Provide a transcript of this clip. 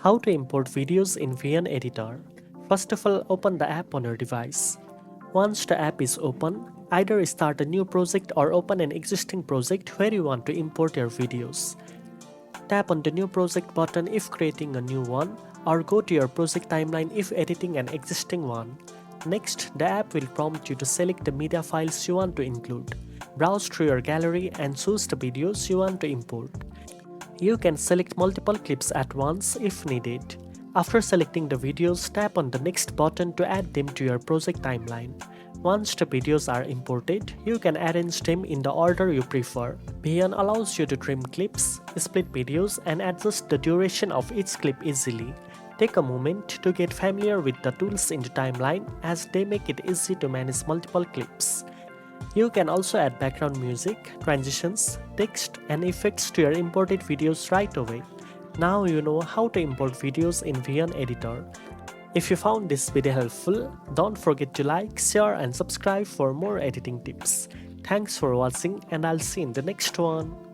How to import videos in VN Editor. First of all, open the app on your device. Once the app is open, either start a new project or open an existing project where you want to import your videos. Tap on the New Project button if creating a new one, or go to your project timeline if editing an existing one. Next, the app will prompt you to select the media files you want to include. Browse through your gallery and choose the videos you want to import. You can select multiple clips at once if needed. After selecting the videos, tap on the Next button to add them to your project timeline. Once the videos are imported, you can arrange them in the order you prefer. VN allows you to trim clips, split videos, and adjust the duration of each clip easily. Take a moment to get familiar with the tools in the timeline as they make it easy to manage multiple clips. You can also add background music, transitions, text, and effects to your imported videos right away. Now you know how to import videos in VN Editor. If you found this video helpful, don't forget to like, share, and subscribe for more editing tips. Thanks for watching, and I'll see you in the next one.